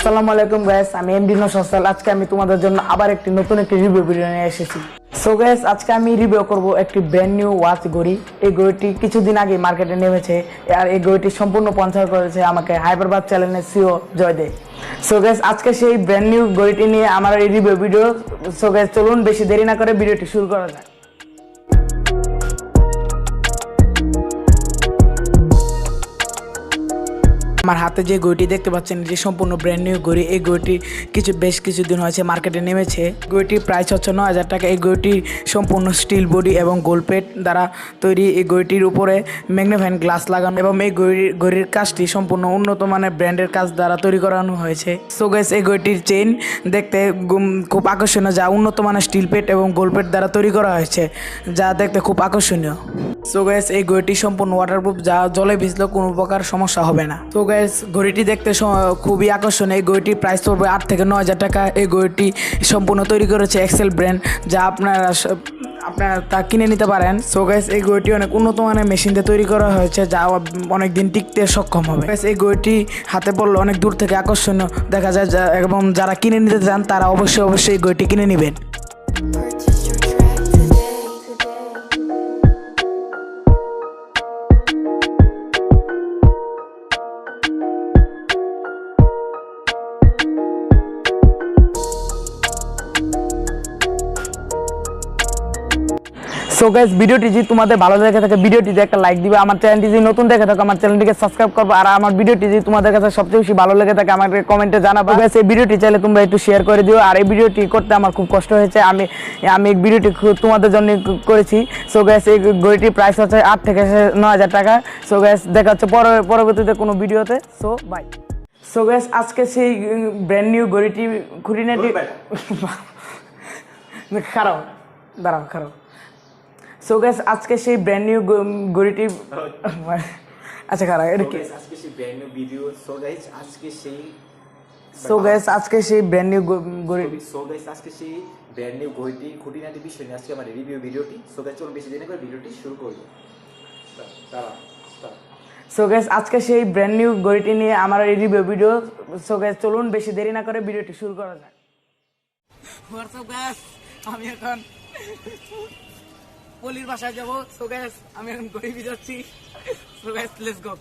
আসসালামু আলাইকুম গাইস, আমি MD.Nowshad। আজকে আমি তোমাদের জন্য আবার নতুন একটি রিভিউ ভিডিও নিয়ে এসেছি। সো গাইস, আজকে আমি রিভিউ করব একটি ব্র্যান্ড নিউ ওয়াচ ঘড়ি। এই ঘড়িটি কিছুদিন আগে মার্কেটে নেমেছে, আর এই ঘড়িটি সম্পূর্ণ স্পন্সর করেছে আমাকে হাইপারবাদ চ্যানেলের সিও জয়দেব। সো গাইস, আজকে সেই ব্র্যান্ড নিউ ঘড়িটি নিয়ে আমার এই রিভিউ ভিডিও। সো গাইস, চলুন বেশি দেরি না করে ভিডিওটি শুরু করা যাক। আমার হাতে যে ঘড়িটি দেখতে পাচ্ছেন এটি সম্পূর্ণ ব্র্যান্ড নিউ ঘড়ি। এই ঘড়িটি বেশ কিছুদিন হয়েছে মার্কেটে নেমেছে। ঘড়িটির প্রাইস হচ্ছে 9,000 টাকা। এই ঘড়িটি সম্পূর্ণ স্টিল বডি এবং গোল্ড প্লেট দ্বারা তৈরি। এই ঘড়িটির উপরে ম্যাগনিফাইং গ্লাস লাগানো এবং এই ঘড়ির কাজটি সম্পূর্ণ উন্নত মানের ব্র্যান্ডের কাজ দ্বারা তৈরি করানো হয়েছে। সো গাইস, এই ঘড়িটির চেইন দেখতে খুব আকর্ষণীয়, যা উন্নত মানের স্টিল প্লেট এবং গোল্ড প্লেট দ্বারা তৈরি করা হয়েছে, যা দেখতে খুব আকর্ষণীয়। সো গাইস, এই ঘড়িটি সম্পূর্ণ ওয়াটারপ্রুফ, যা জলে ভিজলেও কোনো প্রকার সমস্যা হবে না। তো গাইস, ঘড়িটি দেখতে খুবই আকর্ষণীয়। এই ঘড়িটির প্রাইস পড়বে 8 থেকে 9,000 টাকা। এই ঘড়িটি সম্পূর্ণ তৈরি করেছে এক্সেল ব্র্যান্ড, যা আপনারা তা কিনে নিতে পারেন। সো গাইস, এই ঘড়িটি অনেক উন্নত মানের মেশিন দিয়ে তৈরি করা হয়েছে, যা অনেক দিন টিকতে সক্ষম হবে। এই ঘড়িটি হাতে পড়লে অনেক দূর থেকে আকর্ষণীয় দেখা যায়, এবং যারা কিনে নিতে চান তারা অবশ্যই এই ঘড়িটি কিনে নেবেন। সো গাইস, ভিডিওটি যদি তোমাদের ভালো লেগে থাকে ভিডিওটিতে একটা লাইক দিবে। আমার চ্যানেলটি যদি নতুন দেখে থাকো আমার চ্যানেলটিকে সাবস্ক্রাইব করবে। আর আমার ভিডিওটি যদি তোমাদের কাছে সবচেয়ে বেশি ভালো লেগে থাকে আমাকে কমেন্টে জানাবে। গাইস, এই ভিডিওটি চাইলে তোমরা একটু শেয়ার করে দিও। আর এই ভিডিওটি করতে আমার খুব কষ্ট হয়েছে, আমি এই ভিডিওটি তোমাদের জন্য করেছি। সো গাইস, এই ঘড়িটির প্রাইস হচ্ছে 8 থেকে 9,000 টাকা। সো গাইস, দেখা হচ্ছে পরবর্তীতে কোনো ভিডিওতে। So by. সো গাইস, আজকে সেই ব্র্যান্ড নিউ ঘড়িটি খুঁটিনাটি দাঁড়াও। সো গাইস, আজকে সেই ব্র্যান্ড নিউ ঘড়িটি আচ্ছা খারাপ এটা কি আজকে সেই brand new video. So guys, আজকে সেই ব্র্যান্ড নিউ ঘড়ি। সো গাইস, আজকে সেই ব্র্যান্ড নিউ ঘড়িটি খুঁটিনাটি বিষয় নিয়ে আজকে আমার রিভিউ ভিডিওটি। সো গাইস, চলুন বেশি দেরি করে ভিডিওটি শুরু করব। সো গাইস, আজকে সেই ব্র্যান্ড নিউ ঘড়িটি নিয়ে আমার এই রিভিউ ভিডিও। সো গাইস, চলুন বেশি দেরি না করে ভিডিওটি শুরু করা যাক। হোয়াটসঅ্যাপ গাইস, আমি এখন পলির বাসায় যাবো। সো গাইস, আমি এখন ঘড়ি যাচ্ছি। So guys, let's go.